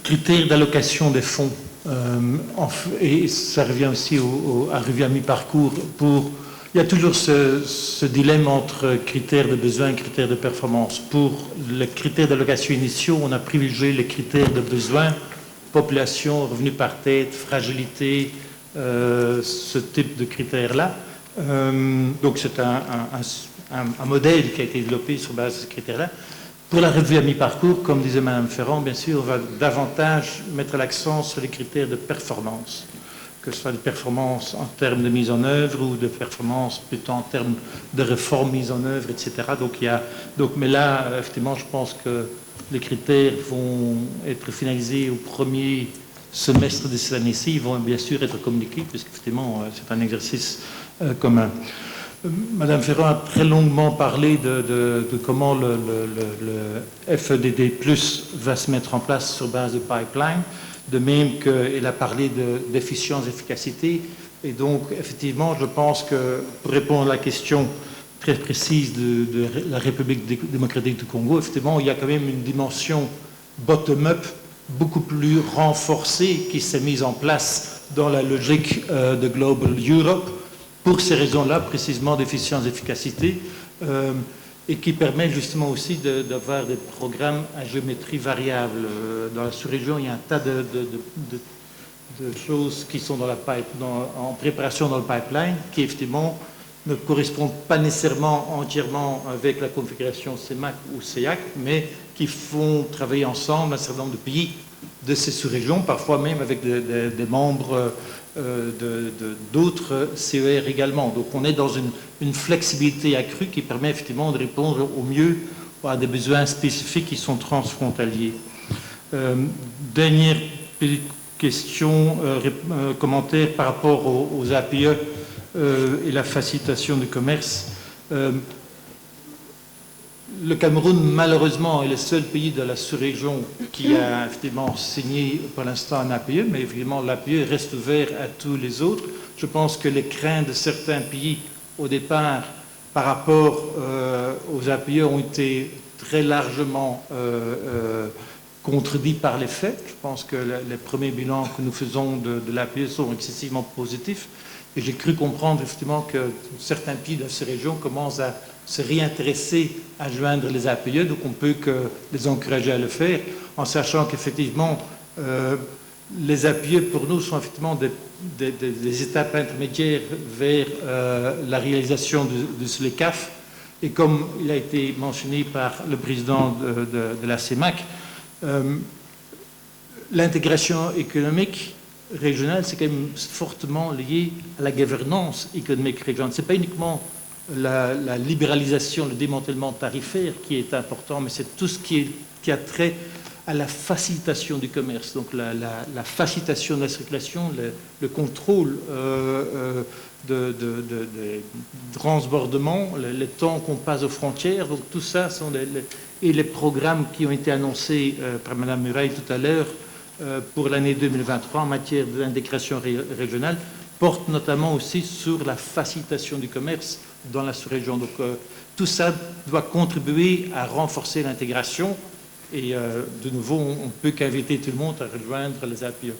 Critères d'allocation des fonds. Et ça revient aussi à revue à mi-parcours. Il y a toujours ce dilemme entre critères de besoin et critères de performance. Pour les critères d'allocation initiaux, on a privilégié les critères de besoin, population, revenu par tête, fragilité, ce type de critères-là. Donc c'est un modèle qui a été développé sur base de ces critères-là. Pour la revue à mi-parcours, comme disait Mme Ferrand, bien sûr, on va davantage mettre l'accent sur les critères de performance, que ce soit de performance en termes de mise en œuvre ou de performance plutôt en termes de réforme mise en œuvre, etc. Mais là, effectivement, je pense que les critères vont être finalisés au premier semestre de cette année-ci. Ils vont bien sûr être communiqués, puisqu'effectivement, c'est un exercice commun. Madame Ferrand a très longuement parlé de comment le FEDD+ va se mettre en place sur base de pipeline, de même qu'elle a parlé d'efficience, efficacité. Et donc, effectivement, je pense que pour répondre à la question très précise de la République démocratique du Congo, effectivement, il y a quand même une dimension bottom-up beaucoup plus renforcée qui s'est mise en place dans la logique de Global Europe, pour ces raisons-là, précisément d'efficience et d'efficacité, et qui permet justement aussi d'avoir des programmes à géométrie variable. Dans la sous-région, il y a un tas de choses qui sont en préparation dans le pipeline, qui effectivement ne correspondent pas nécessairement entièrement avec la configuration CEMAC ou CEAC, mais qui font travailler ensemble un certain nombre de pays de ces sous-régions, parfois même avec des membres d'autres CER également. Donc on est dans une flexibilité accrue qui permet effectivement de répondre au mieux à des besoins spécifiques qui sont transfrontaliers. Dernière question, commentaire par rapport aux APE et la facilitation du commerce. Le Cameroun, malheureusement, est le seul pays de la sous-région qui a effectivement signé pour l'instant un APE, mais évidemment l'APE reste ouvert à tous les autres. Je pense que les craintes de certains pays au départ par rapport aux APE ont été très largement contredits par les faits. Je pense que les premiers bilans que nous faisons de l'APE sont excessivement positifs. Et j'ai cru comprendre effectivement que certains pays de ces régions commencent à se réintéresser à joindre les APE, donc on ne peut que les encourager à le faire, en sachant qu'effectivement, les APE pour nous sont effectivement des étapes intermédiaires vers la réalisation de ce LECAF. Et comme il a été mentionné par le président de la CEMAC, l'intégration économique régionale, c'est quand même fortement lié à la gouvernance économique régionale. Ce n'est pas uniquement la libéralisation, le démantèlement tarifaire qui est important, mais c'est tout ce qui a trait à la facilitation du commerce, donc la facilitation de la circulation, le contrôle de transbordement, le temps qu'on passe aux frontières. Donc tout ça sont les programmes qui ont été annoncés par Mme Muraille tout à l'heure pour l'année 2023 en matière d'intégration régionale portent notamment aussi sur la facilitation du commerce dans la sous-région. Donc tout ça doit contribuer à renforcer l'intégration et de nouveau on ne peut qu'inviter tout le monde à rejoindre les APE.